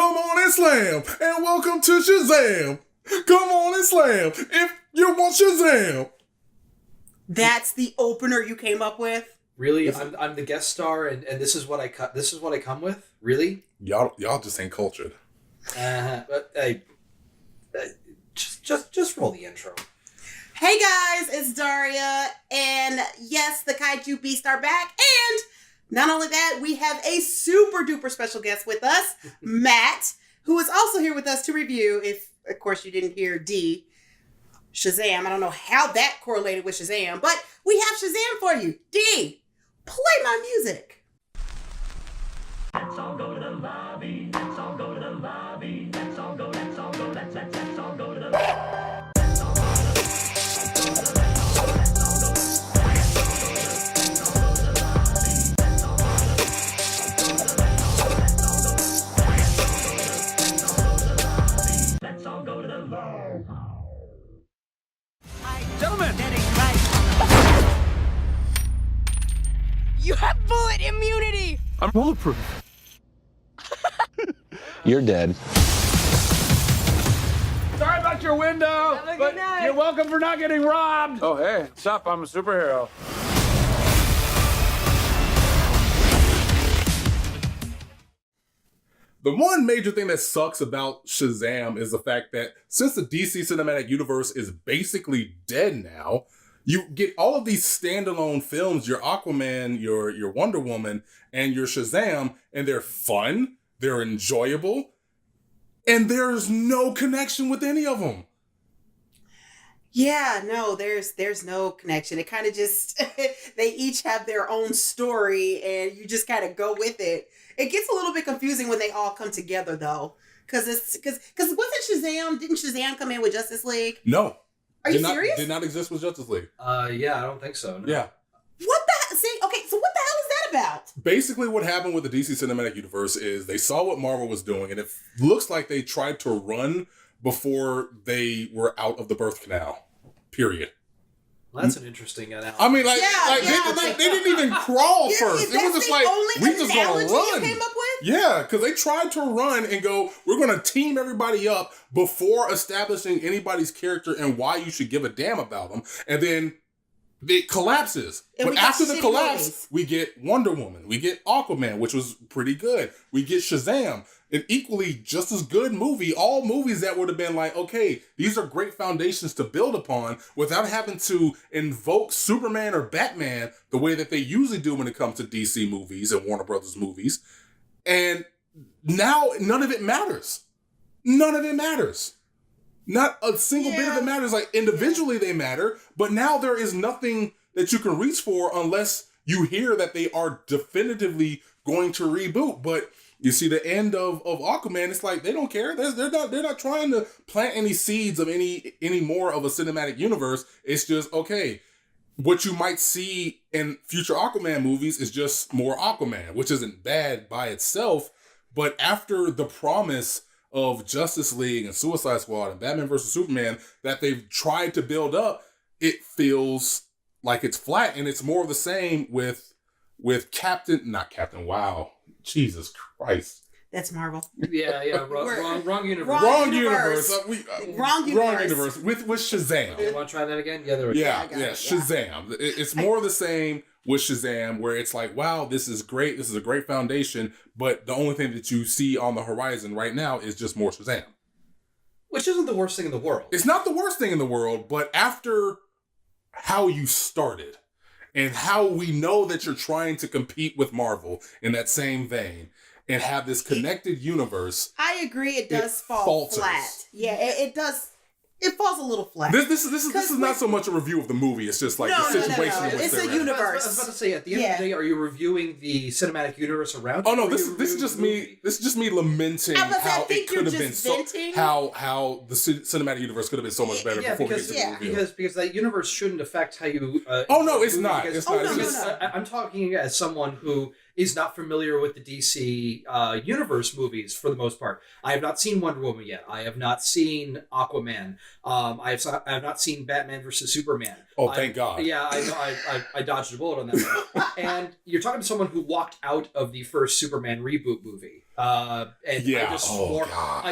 Come on and slam, and welcome to Shazam. Come on and slam if you want Shazam. That's the opener you came up with? Really? I'm the guest star, and this is what I This is what I come with? Really? Y'all just ain't cultured. But hey, just roll the intro. Hey guys, it's Daria, and yes, the Kaiju Beasts are back, and not only that, we have a super duper special guest with us, Matt, who is also here with us to review, if of course you didn't hear D, Shazam. I don't know how that correlated with Shazam, but we have Shazam for you. D, play my music. Let's all go to the lobby. Let's all go to the lobby. Let's all go, let's all go, let's all go to the lobby. Gentlemen! You have bullet immunity! I'm bulletproof. You're dead. Sorry about your window, but you're welcome for not getting robbed. Oh, hey, what's up? I'm a superhero. The one major thing that sucks about Shazam is the fact that since the DC Cinematic Universe is basically dead now, you get all of these standalone films, your Aquaman, your Wonder Woman, and your Shazam, and they're fun, they're enjoyable, and there's no connection with any of them. Yeah, no, there's no connection. It kind of just, they each have their own story, and you just kind of go with it. It gets a little bit confusing when they all come together, though, because wasn't Shazam? Didn't Shazam come in with Justice League? No. Are you serious? Did not exist with Justice League. Yeah, I don't think so. No. Yeah. What the? See, okay, so what the hell is that about? Basically, what happened with the DC Cinematic Universe is they saw what Marvel was doing, and it looks like they tried to run before they were out of the birth canal. Period. Well, that's an interesting analogy. I mean, they didn't even crawl first. It was just like, we just gonna run. You came up with? Yeah, because they tried to run and go, we're going to team everybody up before establishing anybody's character and why you should give a damn about them. And then it collapses. But after the collapse, we get Wonder Woman. We get Aquaman, which was pretty good. We get Shazam, an equally just as good movie. All movies that would have been like, okay, these are great foundations to build upon without having to invoke Superman or Batman the way that they usually do when it comes to DC movies and Warner Brothers movies. And now none of it matters. None of it matters. Not a single bit of it matters. Like individually they matter, but now there is nothing that you can reach for unless you hear that they are definitively going to reboot. But you see the end of Aquaman, it's like they don't care. They're not trying to plant any seeds of any more of a cinematic universe. It's just okay. What you might see in future Aquaman movies is just more Aquaman, which isn't bad by itself. But after the promise of Justice League and Suicide Squad and Batman vs. Superman that they've tried to build up, it feels like it's flat, and it's more of the same with Wow. Jesus Christ. That's Marvel. Yeah, wrong universe. Wrong universe. Wrong universe. With Shazam. You want to try that again? Yeah, Shazam. It's more of the same with Shazam, where it's like, wow, this is great. This is a great foundation, but the only thing that you see on the horizon right now is just more Shazam. Which isn't the worst thing in the world. It's not the worst thing in the world, but after how you started and how we know that you're trying to compete with Marvel in that same vein, and have this connected universe. I agree. It does fall flat. Yeah, it does. It falls a little flat. This is not so much a review of the movie. It's just like the situation. No. It's a universe. I was about to say, at the end of the day, are you reviewing the cinematic universe around? Oh no, this is just me. This is just me lamenting how it could have been so. How the cinematic universe could have been so much better before we get to the review. Because that universe shouldn't affect how you. Oh no, it's not. It's not. No. I'm talking as someone who is not familiar with the DC universe movies for the most part. I have not seen Wonder Woman yet. I have not seen Aquaman. I have not seen Batman versus Superman. Oh, thank God. Yeah, I dodged a bullet on that one. And you're talking to someone who walked out of the first Superman reboot movie. And I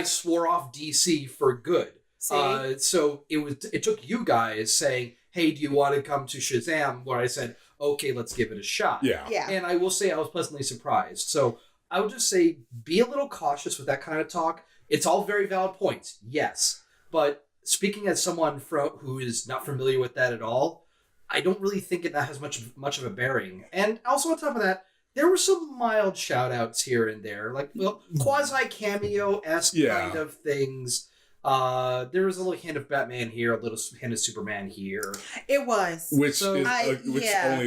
swore off DC for good. So it took you guys saying, hey, do you want to come to Shazam? Where I said, okay, let's give it a shot. Yeah. And I will say I was pleasantly surprised. So I would just say, be a little cautious with that kind of talk. It's all very valid points, yes. But speaking as someone who is not familiar with that at all, I don't really think that has much of a bearing. And also on top of that, there were some mild shout-outs here and there, like quasi-cameo-esque kind of things. There was a little hint of Batman here, a little hint of Superman here. It was. Which only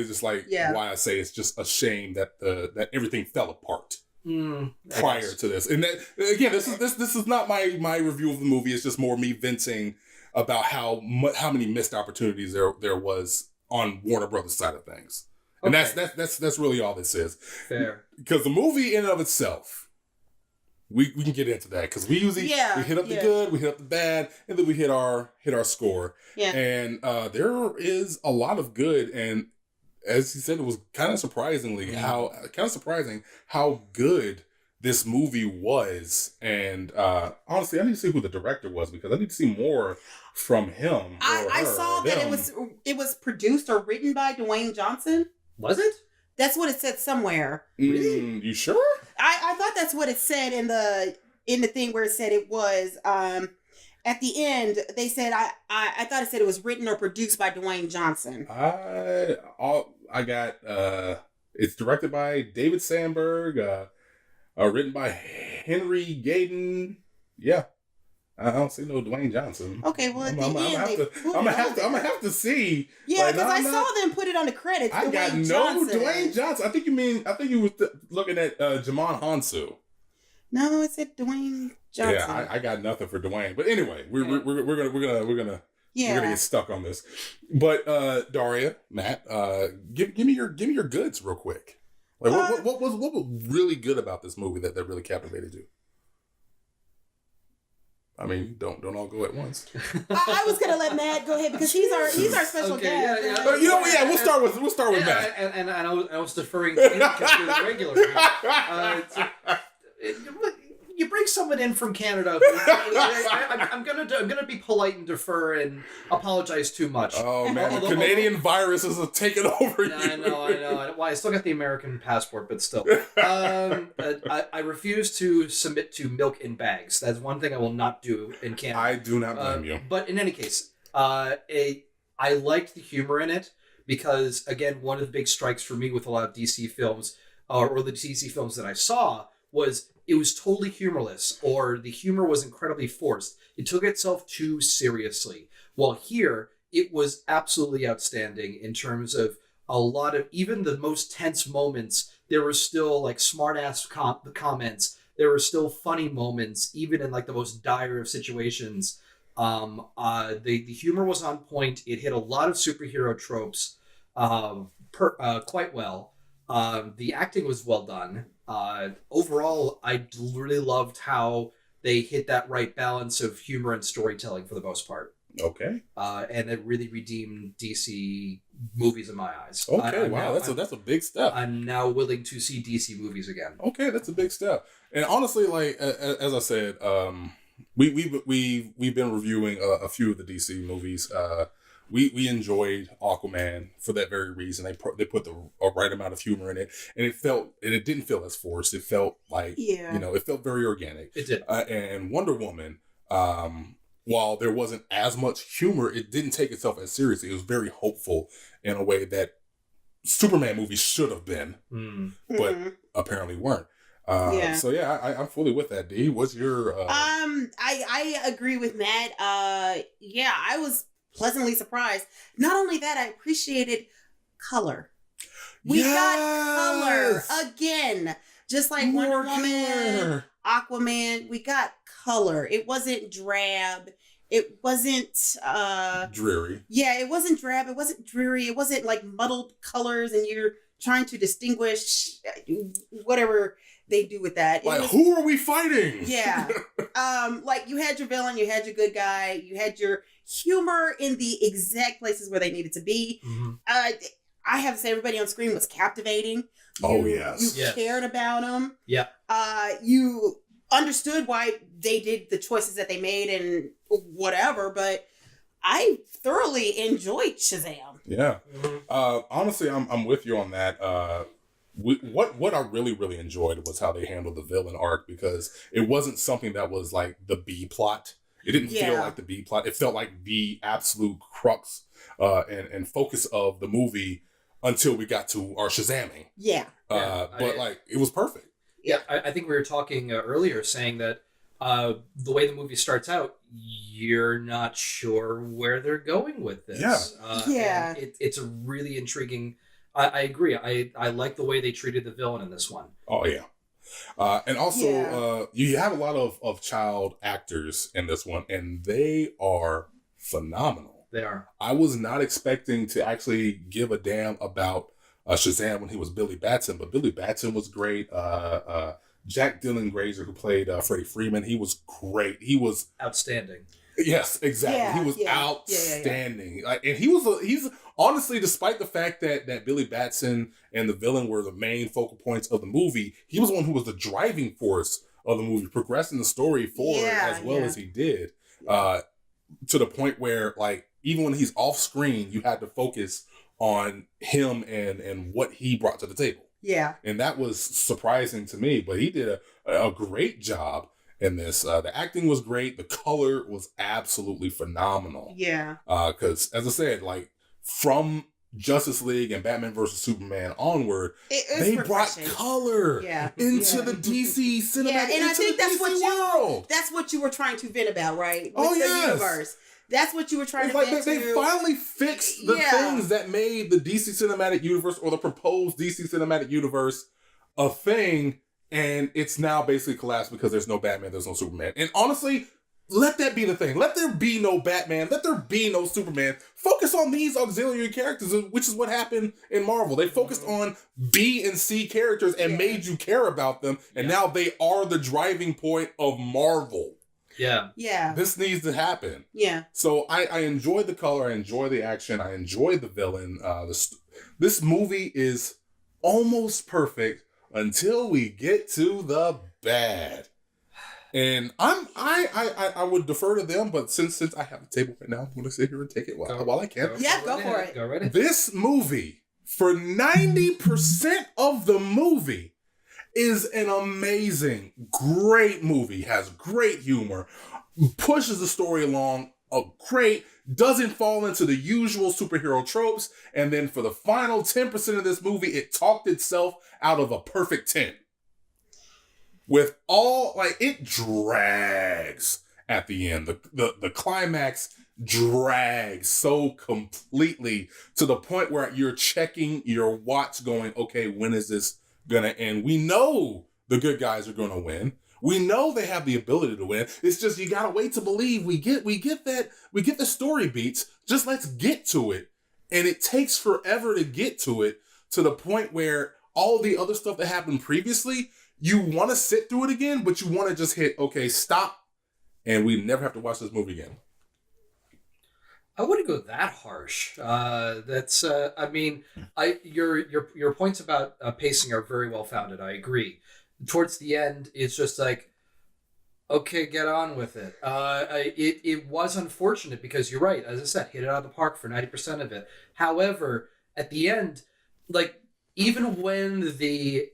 is just like why I say it's just a shame that that everything fell apart. Prior to this, and that, again, this is not my review of the movie. It's just more me venting about how many missed opportunities there was on Warner Brothers' side of things, and that's really all this is. Fair, because the movie in and of itself, we can get into that because we usually we hit up the good, we hit up the bad, and then we hit our score. Yeah, and there is a lot of good and. As he said, it was kind of surprising how good this movie was. And honestly, I need to see who the director was because I need to see more from him. I saw that it was produced or written by Dwayne Johnson. Was it? That's what it said somewhere. Really? You sure? I thought that's what it said in the thing where it said it was. At the end, they said I thought it said it was written or produced by Dwayne Johnson. I got it's directed by David Sandberg, written by Henry Gayden. Yeah, I don't see no Dwayne Johnson. Okay, well I'm gonna have to see. Yeah, because I saw them put it on the credits. I got no Dwayne Johnson. I think you were looking at Jamon Hansu. No, it said Dwayne Johnson. Yeah, I got nothing for Dwayne. But anyway, we're gonna get stuck on this. But Daria, Matt, give me your goods real quick. Like what was really good about this movie that really captivated you? I mean, don't all go at once. I was gonna let Matt go ahead because he's our special guest. Yeah. We'll start with Matt. And I was deferring to you because you're the regular. You bring someone in from Canada. I'm gonna be polite and defer and apologize too much. Oh man, the Canadian viruses have taken over you. I know. Well, I still got the American passport, but still, I refuse to submit to milk in bags. That's one thing I will not do in Canada. I do not blame you. But in any case, I liked the humor in it because, again, one of the big strikes for me with a lot of DC films, or the DC films that I saw, was it was totally humorless, or the humor was incredibly forced. It took itself too seriously. While here, it was absolutely outstanding in terms of a lot of, even the most tense moments, there were still like smart-ass comments. There were still funny moments, even in like the most dire of situations. The humor was on point. It hit a lot of superhero tropes quite well. The acting was well done. Overall, I really loved how they hit that right balance of humor and storytelling for the most part. Okay. And it really redeemed DC movies in my eyes. Okay, wow, that's a big step. I'm now willing to see DC movies again. Okay, that's a big step. And honestly, like as I said, we've been reviewing a few of the DC movies. We enjoyed Aquaman for that very reason. They put the right amount of humor in it, and it didn't feel as forced. It felt like it felt very organic. It did. And Wonder Woman, while there wasn't as much humor, it didn't take itself as seriously. It was very hopeful in a way that Superman movies should have been, but apparently weren't. So yeah, I'm fully with that. D, what's your? I agree with Matt. I was pleasantly surprised. Not only that, I appreciated color. We got color again, just like Wonder Woman, Aquaman. We got color. It wasn't drab. It wasn't dreary. Yeah, it wasn't drab. It wasn't dreary. It wasn't like muddled colors, and you're trying to distinguish whatever they do with that. Who are we fighting? Yeah. Like you had your villain, you had your good guy, you had your humor in the exact places where they needed to be. Mm-hmm. I have to say everybody on screen was captivating. You cared about him. Yeah. You understood why they did the choices that they made and whatever, but I thoroughly enjoyed Shazam. Yeah. Honestly, I'm with you on that. What I really enjoyed was how they handled the villain arc, because it wasn't something that was like the B plot. It didn't feel like the B plot. It felt like the absolute crux and focus of the movie until we got to our Shazamming. Yeah. But it was perfect. Yeah, I think we were talking earlier saying that the way the movie starts out, you're not sure where they're going with this. Yeah. And it's a really intriguing... I agree. I like the way they treated the villain in this one. Oh, yeah. And also, you have a lot of child actors in this one, and they are phenomenal. They are. I was not expecting to actually give a damn about Shazam when he was Billy Batson, but Billy Batson was great. Jack Dylan Grazer, who played Freddie Freeman, he was great. He was outstanding. Yes, exactly. Yeah, he was outstanding. And he's honestly, despite the fact that Billy Batson and the villain were the main focal points of the movie, he was one who was the driving force of the movie, progressing the story forward as well as he did. To the point where, even when he's off screen, you had to focus on him and what he brought to the table. Yeah. And that was surprising to me, but he did a great job in this. The acting was great. The color was absolutely phenomenal. Yeah. Because, as I said, from Justice League and Batman vs. Superman onward, they brought color into the DC cinematic, and I think that's world. That's what you were trying to vent about, right? With the universe. That's what you were trying to vent they finally fixed the things that made the DC Cinematic Universe, or the proposed DC Cinematic Universe, a thing, and it's now basically collapsed because there's no Batman, there's no Superman. And honestly, let that be the thing. Let there be no Batman. Let there be no Superman. Focus on these auxiliary characters, which is what happened in Marvel. They focused on B and C characters and made you care about them, and now they are the driving point of Marvel. Yeah. Yeah. This needs to happen. Yeah. So I enjoy the color. I enjoy the action. I enjoy the villain. This movie is almost perfect until we get to the bad. And I would defer to them, but since I have the table right now, I'm going to sit here and take it while I can. Go for it. Go right ahead. This movie, for 90% of the movie, is an amazing, great movie. Has great humor, pushes the story along, doesn't fall into the usual superhero tropes, and then for the final 10% of this movie, it talked itself out of a perfect 10. With it drags at the end. The climax drags so completely to the point where you're checking your watch going, okay, when is this gonna end? We know the good guys are gonna win. We know they have the ability to win. It's just you gotta wait to believe. We get the story beats. Just let's get to it. And it takes forever to get to it, to the point where all the other stuff that happened previously, you want to sit through it again, but you want to just hit, okay, stop, and we never have to watch this movie again. I wouldn't go that harsh. Your points about pacing are very well founded. I agree. Towards the end, it's just okay, get on with it. It was unfortunate because you're right. As I said, hit it out of the park for 90% of it. However, at the end, even when the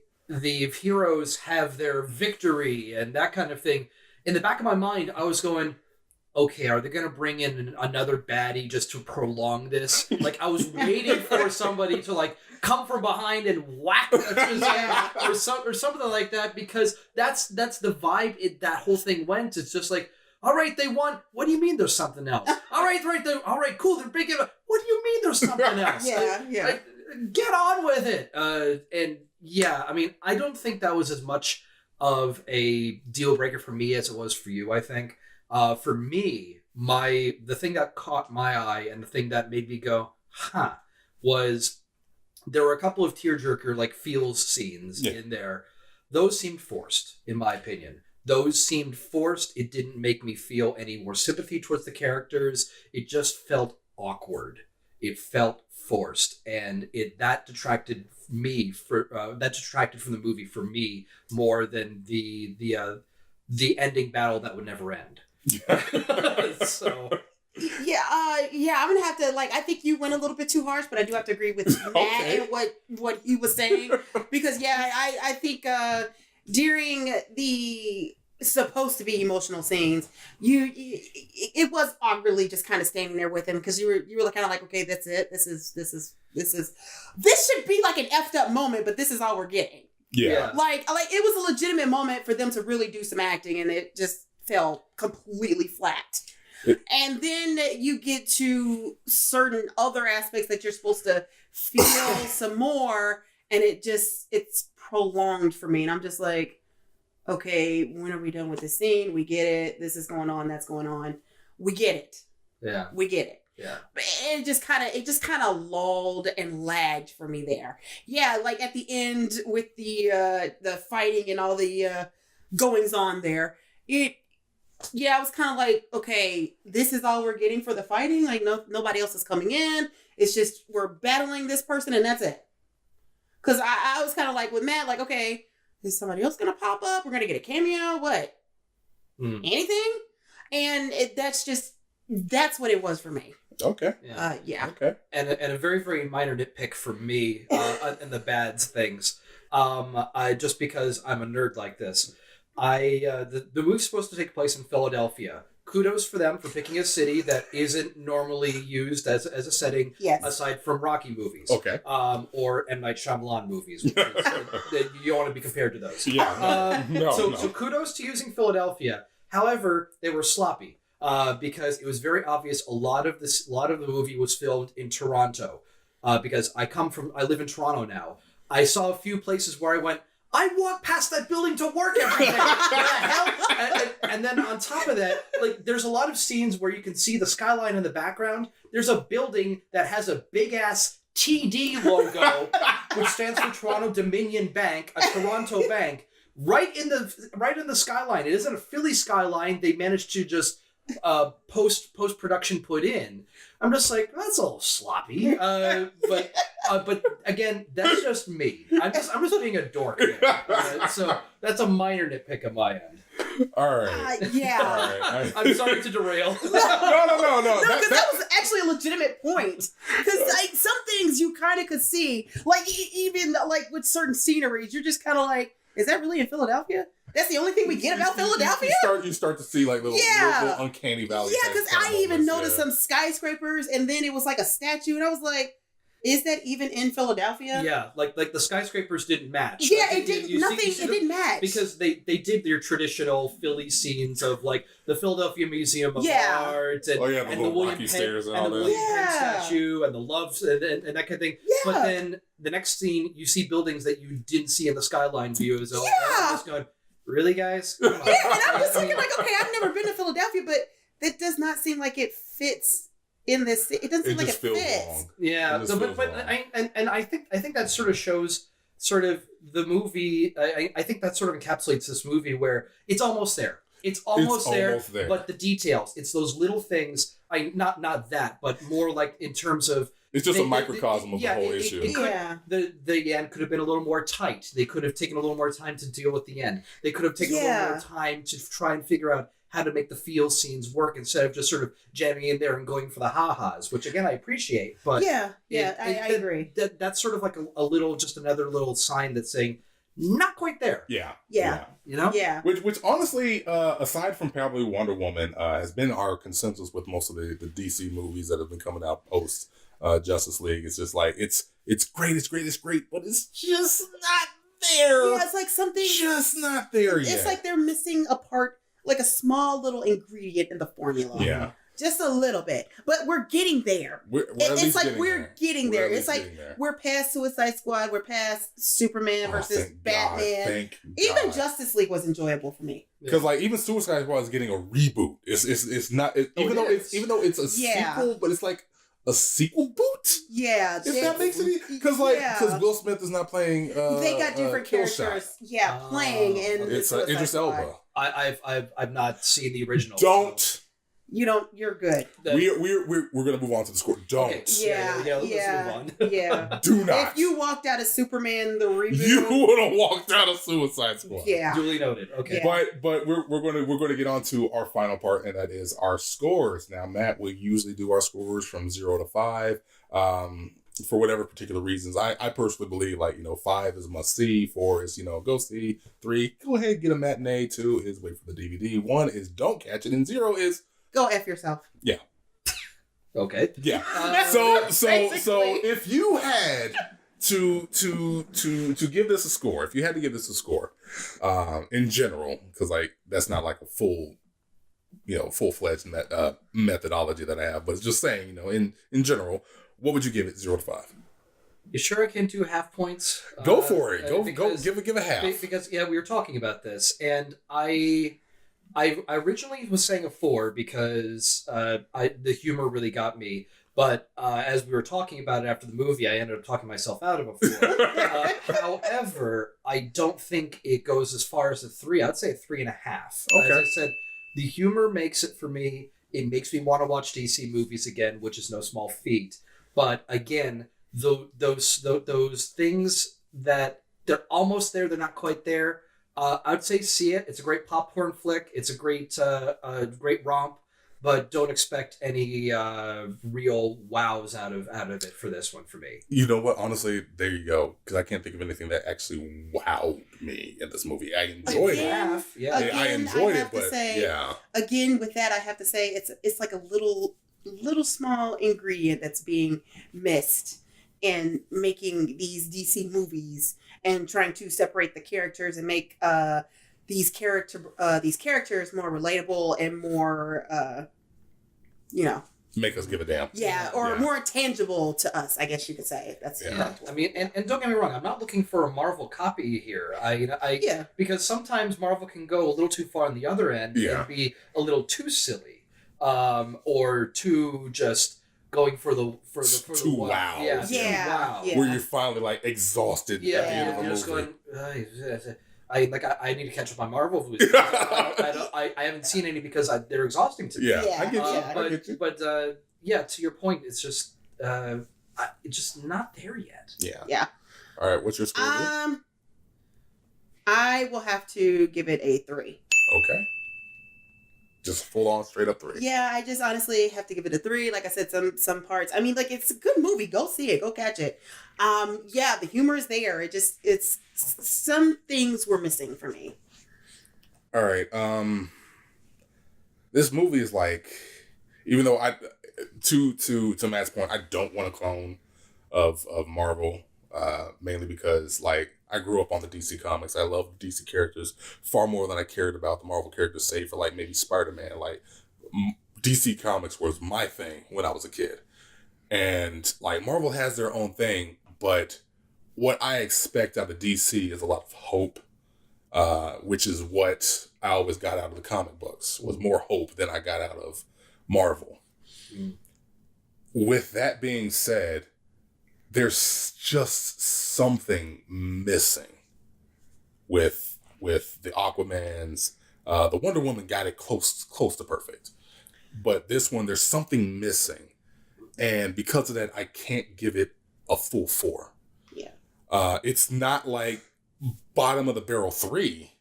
heroes have their victory and that kind of thing, in the back of my mind, I was going, okay, are they going to bring in another baddie just to prolong this? I was waiting for somebody to come from behind and whack or something like that, because that's the vibe that whole thing went. It's just all right, they won. What do you mean there's something else? All right, all right, cool. They're big. What do you mean there's something else? Get on with it. I don't think that was as much of a deal breaker for me as it was for you, I think. For me, the thing that caught my eye and the thing that made me go, was there were a couple of tearjerker feels scenes in there. Those seemed forced, in my opinion. Those seemed forced. It didn't make me feel any more sympathy towards the characters. It just felt awkward. it felt forced, and that detracted from the movie for me more than the ending battle that would never end. So I'm gonna have to I think you went a little bit too harsh, but I do have to agree with Matt and what he was saying, because I think during the supposed to be emotional scenes, it was awkwardly just kind of standing there with him, because you were kind of like, okay, that's it. This should be like an effed up moment, but this is all we're getting. Yeah. Like it was a legitimate moment for them to really do some acting, and it just fell completely flat. And then you get to certain other aspects that you're supposed to feel some more, and it's prolonged for me. And I'm just like, okay, when are we done with this scene? We get it. This is going on. That's going on. We get it. Yeah. We get it. Yeah. But it just kind of lulled and lagged for me there. Yeah, like at the end with the fighting and all the goings on there. I was kind of like, okay, this is all we're getting for the fighting. Like nobody else is coming in. It's just we're battling this person and that's it. Because I was kind of like with Matt, like, okay, is somebody else going to pop up? We're going to get a cameo? What? Anything? And that's what it was for me. Okay. Okay. And a very, very minor nitpick for me in the bads things. Just because I'm a nerd like this. The movie's supposed to take place in Philadelphia. Kudos for them for picking a city that isn't normally used as a setting, aside from Rocky movies. Okay. Or M. Night Shyamalan movies. Which is, you don't want to be compared to those. Yeah. So kudos to using Philadelphia. However, they were sloppy because it was very obvious a lot of the movie was filmed in Toronto. Because I live in Toronto now. I saw a few places where I went, I walk past that building to work every day. What the hell? And then on top of that, like, there's a lot of scenes where you can see the skyline in the background. There's a building that has a big ass TD logo, which stands for Toronto Dominion Bank, a Toronto bank, right in the skyline. It isn't a Philly skyline. They managed to just post production put in. I'm just like, that's a little sloppy. But again, that's just me. I'm just being a dork. So that's a minor nitpick on my end. All right. Yeah. All right. I'm sorry to derail. No. No, because that was actually a legitimate point. Because some things you kind of could see, like even like with certain sceneries, you're just kind of like, is that really in Philadelphia? That's the only thing we get about Philadelphia? You start to see like little uncanny valley. Yeah, because I even noticed some skyscrapers, and then it was like a statue, and I was like, is that even in Philadelphia? Yeah, like the skyscrapers didn't match. Yeah, like, it didn't match. Because they did their traditional Philly scenes of like the Philadelphia Museum of Art and, the William Penn stairs and the all that. William Penn statue and the loves and that kind of thing. Yeah. But then the next scene, you see buildings that you didn't see in the skyline view. So I'm just going, really, guys? Come on. Yeah, and I'm just thinking like, okay, I've never been to Philadelphia, but that does not seem like it fits in this. It doesn't seem like it fits. Wrong. Yeah, I think that sort of shows sort of the movie. I think that sort of encapsulates this movie where it's almost there. It's almost there, but the details. It's those little things. Not that, but more like in terms of. It's just a microcosm of the whole issue. The end could have been a little more tight. They could have taken a little more time to deal with the end. They could have taken a little more time to try and figure out how to make the feel scenes work instead of just sort of jamming in there and going for the ha-has, which again I appreciate. But I agree. That's sort of like a little, just another little sign that's saying not quite there. Yeah. You know? Yeah. Which honestly, aside from probably Wonder Woman, has been our consensus with most of the DC movies that have been coming out post Justice League. It's just like it's great, but it's just not there. Yeah, it's like something just not there yet. It's like they're missing a part, like a small little ingredient in the formula. Yeah. Just a little bit. But we're getting there. It's like we're getting there. It's like we're past Suicide Squad. We're past Superman versus Batman. Even Justice League was enjoyable for me. Because like even Suicide Squad is getting a reboot. It's not even though it's a sequel, but it's like a sequel boot. Yeah, if that makes any because Will Smith is not playing. They got different characters. Playing, and it's Idris Elba. I've not seen the original. Don't you're good. We're gonna move on to the score. Don't. Okay. Let's move on. Yeah. Do not. If you walked out of Superman the reboot, You would have walked out of Suicide Squad. yeah. Duly noted. Okay. Yeah. But we're gonna get on to our final part, and that is our scores. Now, Matt, we usually do our scores from 0 to 5. For whatever particular reasons, I personally believe 5 is must see, 4 is go see, 3 go ahead and get a matinee, 2 is wait for the DVD, 1 is don't catch it, and 0 is Go F yourself. yeah. Okay. Yeah. So if you had to give this a score, if you had to give this a score, in general, because that's not a full full-fledged methodology that I have, but it's just saying, in general, what would you give it 0 to 5? You sure I can't do half points? Go for it. Go because, give a half. Because we were talking about this, and I originally was saying a 4 because the humor really got me. But as we were talking about it after the movie, I ended up talking myself out of a 4. However, I don't think it goes as far as a 3. I'd say a 3.5. Okay. As I said, the humor makes it for me. It makes me want to watch DC movies again, which is no small feat. But again, those things that they're almost there, they're not quite there. I'd say see it. It's a great popcorn flick. It's a great romp, but don't expect any real wows out of it for this one for me. You know what? Honestly, there you go. Because I can't think of anything that actually wowed me in this movie. I enjoyed it. Yeah. I enjoyed it, but yeah. Again, with that, I have to say it's like a little small ingredient that's being missed in making these DC movies and trying to separate the characters and make these characters more relatable and more make us give a damn. Yeah, or more tangible to us, I guess you could say. That's I mean, and don't get me wrong, I'm not looking for a Marvel copy here. Because sometimes Marvel can go a little too far on the other end and be a little too silly, or too just going for the wow. Wow. Yeah. Where you're finally exhausted at the end of the you're just movie. going. I need to catch up on Marvel movies. I haven't seen any because they're exhausting to me. Yeah, I get you. I get you. But to your point, it's just not there yet. Yeah. All right, what's your score? I will have to give it a 3. Okay. Just full on straight up 3. Yeah, I just honestly have to give it a 3. Like I said, some parts. I mean, it's a good movie. Go see it. Go catch it. The humor is there. It's some things were missing for me. All right. This movie is even though to Matt's point, I don't want a clone of Marvel, mainly because I grew up on the DC comics. I love DC characters far more than I cared about the Marvel characters, save for maybe Spider-Man. DC comics was my thing when I was a kid. And Marvel has their own thing, but what I expect out of DC is a lot of hope, which is what I always got out of the comic books, was more hope than I got out of Marvel. Mm. With that being said, there's just something missing with the Aquamans. The Wonder Woman got it close to perfect, but this one there's something missing, and because of that, I can't give it a full 4. Yeah, it's not bottom of the barrel 3.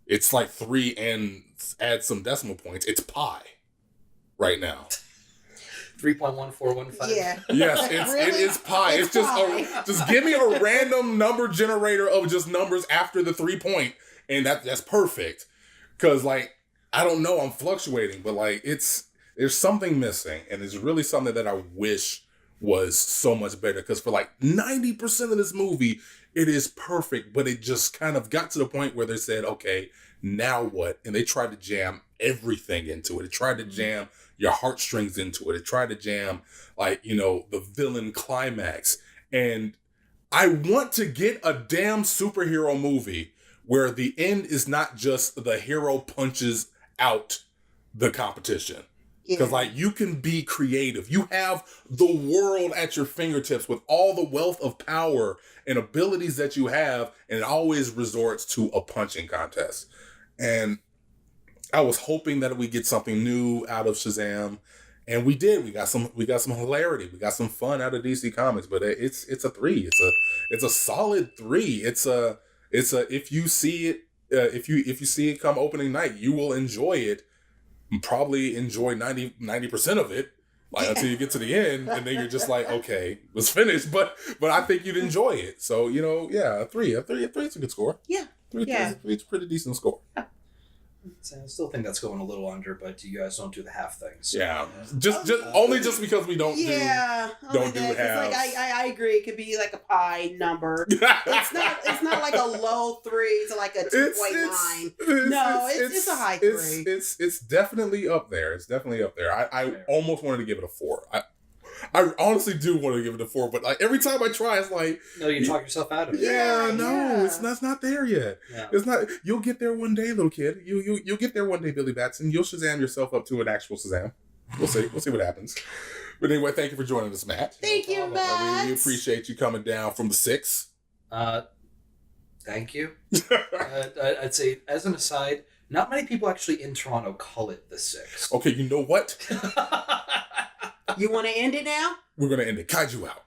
It's 3 and add some decimal points. It's pie right now. 3.1415. Yeah. Yes, it is pie. It's just give me a random number generator of just numbers after the 3 point, and that's perfect. Because I don't know, I'm fluctuating, but there's something missing, and it's really something that I wish was so much better. Because for 90% of this movie, it is perfect, but it just kind of got to the point where they said, okay, now what? And they tried to jam everything into it. It tried to jam your heartstrings into it. It tried to jam the villain climax. And I want to get a damn superhero movie where the end is not just the hero punches out the competition. Because you can be creative. You have the world at your fingertips with all the wealth of power and abilities that you have, and it always resorts to a punching contest. And I was hoping that we get something new out of Shazam, and we did. We got some hilarity. We got some fun out of DC Comics. But it's a 3. It's a solid 3. It's a if you see it if you see it come opening night, you will enjoy it. Probably enjoy 90% of it. Like until you get to the end, and then you're just like, okay, it's finished. But I think you'd enjoy it. So a 3 is a good score. Yeah, 3 is a pretty decent score. I still think that's going a little under, but you guys don't do the half things. Yeah, just only because we don't do half. halves. Like I agree. It could be like a pie number. It's not like a low 3 to like a 2.9. No, it's a high 3. It's definitely up there. It's definitely up there. I almost wanted to give it a 4. I honestly do want to give it a 4, but like every time I try, it's like no, you talk yourself out of it. It's not there yet. Yeah. It's not. You'll get there one day, little kid. You'll get there one day, Billy Batson. You'll Shazam yourself up to an actual Shazam. We'll see. We'll see what happens. But anyway, thank you for joining us, Matt. Thank you, Matt. I really appreciate you coming down from the 6. Thank you. I'd say, as an aside, not many people actually in Toronto call it the 6. Okay, you know what? You want to end it now? We're gonna end it. Kaiju out.